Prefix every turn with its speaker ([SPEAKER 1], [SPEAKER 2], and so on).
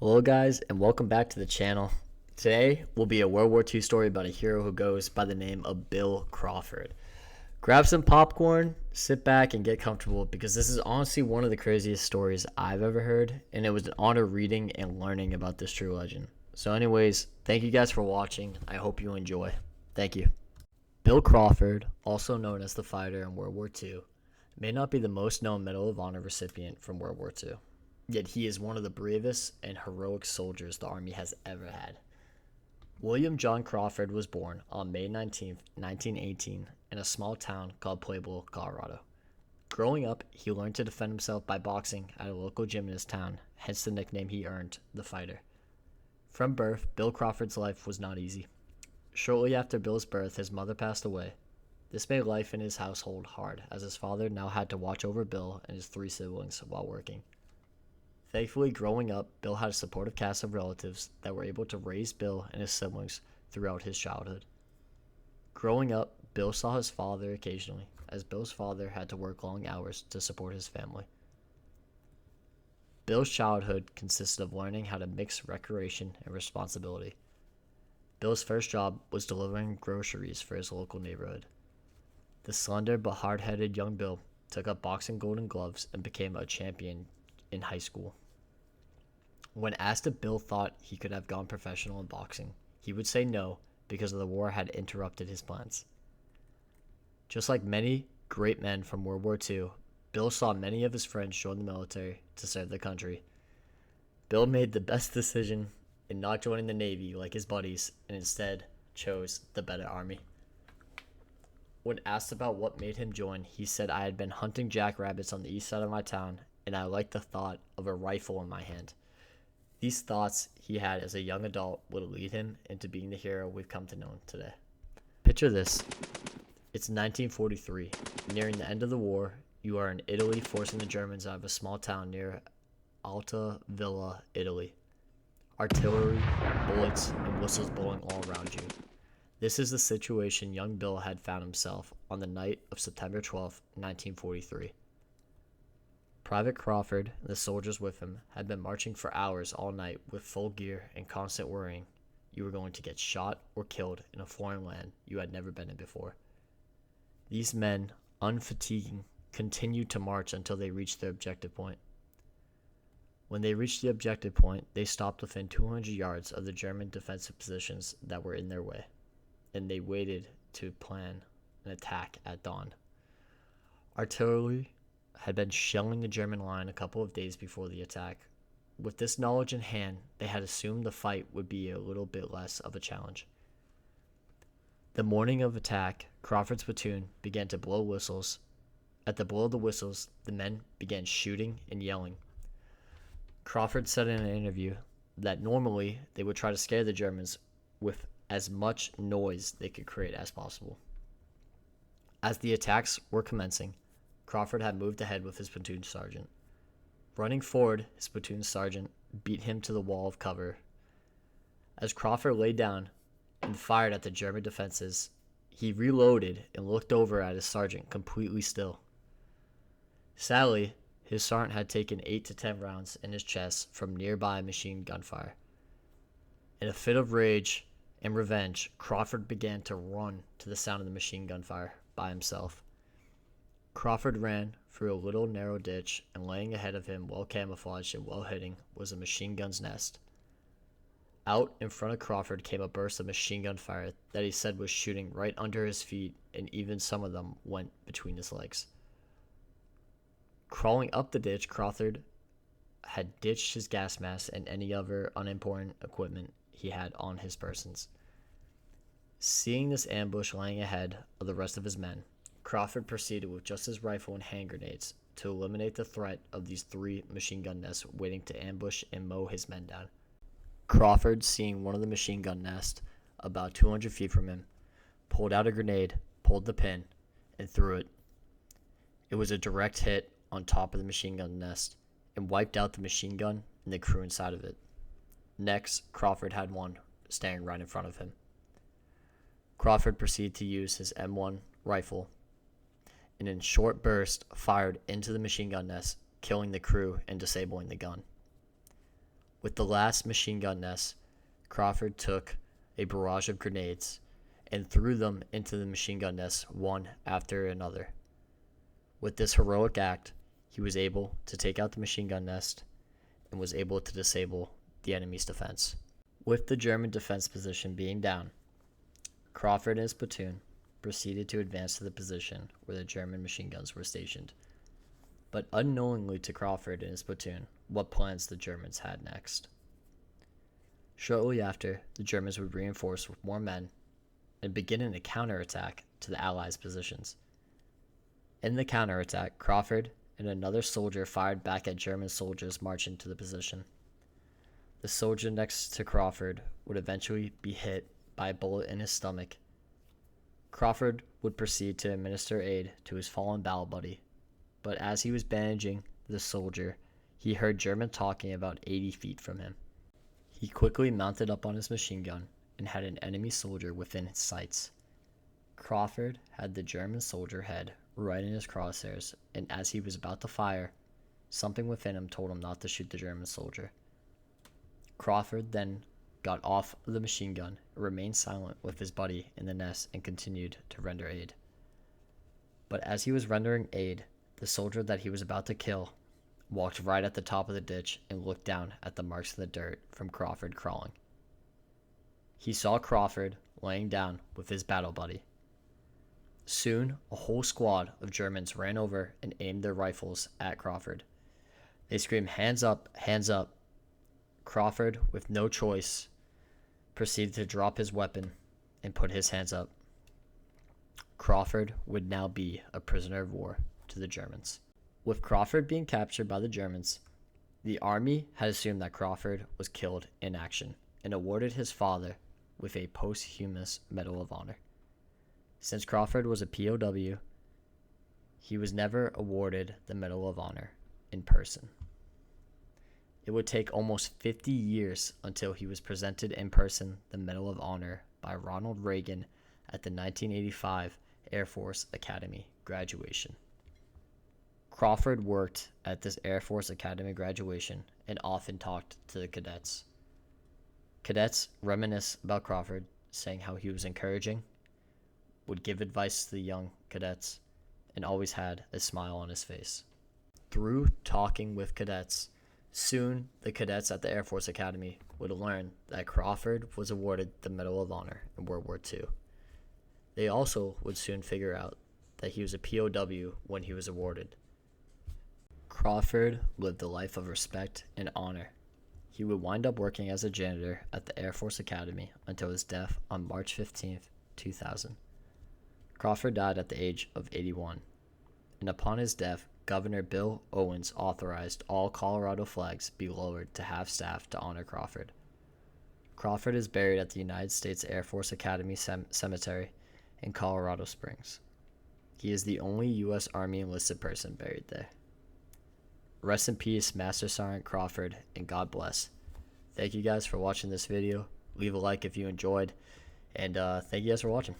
[SPEAKER 1] Hello guys and welcome back to the channel. Today will be a World War II story about a hero who goes by the name of Bill Crawford. Grab some popcorn, sit back and get comfortable because this is honestly one of the craziest stories I've ever heard, and it was an honor reading and learning about this true legend. So anyways, thank you guys for watching. I hope you enjoy. Thank you. Bill Crawford, also known as the fighter in World War II, may not be the most known Medal of Honor recipient from World War II. Yet he is one of the bravest and heroic soldiers the Army has ever had. William John Crawford was born on May 19, 1918, in a small town called Pueblo, Colorado. Growing up, he learned to defend himself by boxing at a local gym in his town, hence the nickname he earned, the Fighter. From birth, Bill Crawford's life was not easy. Shortly after Bill's birth, his mother passed away. This made life in his household hard, as his father now had to watch over Bill and his three siblings while working. Thankfully, growing up, Bill had a supportive cast of relatives that were able to raise Bill and his siblings throughout his childhood. Growing up, Bill saw his father occasionally, as Bill's father had to work long hours to support his family. Bill's childhood consisted of learning how to mix recreation and responsibility. Bill's first job was delivering groceries for his local neighborhood. The slender but hard-headed young Bill took up boxing golden gloves and became a champion in high school. When asked if Bill thought he could have gone professional in boxing, he would say no because the war had interrupted his plans. Just like many great men from World War II, Bill saw many of his friends join the military to serve the country. Bill made the best decision in not joining the Navy like his buddies and instead chose the better Army. When asked about what made him join, he said, "I had been hunting jackrabbits on the east side of my town, and I liked the thought of a rifle in my hand." These thoughts he had as a young adult would lead him into being the hero we've come to know today. Picture this. It's 1943. Nearing the end of the war, you are in Italy forcing the Germans out of a small town near Alta Villa, Italy. Artillery, bullets, and whistles blowing all around you. This is the situation young Bill had found himself on the night of September 12, 1943. Private Crawford and the soldiers with him had been marching for hours all night with full gear and constant worrying you were going to get shot or killed in a foreign land you had never been in before. These men, unfatiguing, continued to march until they reached their objective point. When they reached the objective point, they stopped within 200 yards of the German defensive positions that were in their way, and they waited to plan an attack at dawn. Artillery had been shelling the German line a couple of days before the attack. With this knowledge in hand, they had assumed the fight would be a little bit less of a challenge. The morning of attack, Crawford's platoon began to blow whistles. At the blow of the whistles, the men began shooting and yelling. Crawford said in an interview that normally they would try to scare the Germans with as much noise they could create as possible. As the attacks were commencing, Crawford had moved ahead with his platoon sergeant. Running forward, his platoon sergeant beat him to the wall of cover. As Crawford lay down and fired at the German defenses, he reloaded and looked over at his sergeant completely still. Sadly, his sergeant had taken 8 to 10 rounds in his chest from nearby machine gun fire. In a fit of rage and revenge, Crawford began to run to the sound of the machine gun fire by himself. Crawford ran through a little narrow ditch, and laying ahead of him, well camouflaged and well hidden, was a machine gun's nest. Out in front of Crawford came a burst of machine gun fire that he said was shooting right under his feet, and even some of them went between his legs. Crawling up the ditch, Crawford had ditched his gas mask and any other unimportant equipment he had on his persons. Seeing this ambush laying ahead of the rest of his men, Crawford proceeded with just his rifle and hand grenades to eliminate the threat of these 3 machine gun nests waiting to ambush and mow his men down. Crawford, seeing one of the machine gun nests about 200 feet from him, pulled out a grenade, pulled the pin, and threw it. It was a direct hit on top of the machine gun nest and wiped out the machine gun and the crew inside of it. Next, Crawford had one standing right in front of him. Crawford proceeded to use his M1 rifle and in short bursts fired into the machine gun nest, killing the crew and disabling the gun. With the last machine gun nest, Crawford took a barrage of grenades and threw them into the machine gun nests one after another. With this heroic act, he was able to take out the machine gun nest and was able to disable the enemy's defense. With the German defense position being down, Crawford and his platoon proceeded to advance to the position where the German machine guns were stationed. But unknowingly to Crawford and his platoon, what plans the Germans had next. Shortly after, the Germans would reinforce with more men and begin a counterattack to the Allies' positions. In the counterattack, Crawford and another soldier fired back at German soldiers marching to the position. The soldier next to Crawford would eventually be hit by a bullet in his stomach. Crawford would proceed to administer aid to his fallen battle buddy, but as he was bandaging the soldier, he heard German talking about 80 feet from him. He quickly mounted up on his machine gun and had an enemy soldier within his sights. Crawford had the German soldier head right in his crosshairs, and as he was about to fire, something within him told him not to shoot the German soldier. Crawford then got off the machine gun, remained silent with his buddy in the nest, and continued to render aid. But as he was rendering aid, the soldier that he was about to kill walked right at the top of the ditch and looked down at the marks in the dirt from Crawford crawling. He saw Crawford laying down with his battle buddy. Soon, a whole squad of Germans ran over and aimed their rifles at Crawford. They screamed, "Hands up, hands up." Crawford, with no choice, proceeded to drop his weapon and put his hands up. Crawford would now be a prisoner of war to the Germans. With Crawford being captured by the Germans, the army had assumed that Crawford was killed in action and awarded his father with a posthumous Medal of Honor. Since Crawford was a POW, he was never awarded the Medal of Honor in person. It would take almost 50 years until he was presented in person the Medal of Honor by Ronald Reagan at the 1985 Air Force Academy graduation. Crawford worked at this Air Force Academy graduation and often talked to the cadets. Cadets reminisce about Crawford, saying how he was encouraging, would give advice to the young cadets, and always had a smile on his face. Through talking with cadets, soon the cadets at the Air Force Academy would learn that Crawford was awarded the Medal of Honor in World War II. They also would soon figure out that he was a POW when he was awarded. Crawford lived a life of respect and honor. He would wind up working as a janitor at the Air Force Academy until his death on March 15, 2000. Crawford died at the age of 81, and upon his death, Governor Bill Owens authorized all Colorado flags be lowered to half-staff to honor Crawford. Crawford is buried at the United States Air Force Academy Cemetery in Colorado Springs. He is the only U.S. Army enlisted person buried there. Rest in peace, Master Sergeant Crawford, and God bless. Thank you guys for watching this video. Leave a like if you enjoyed, and thank you guys for watching.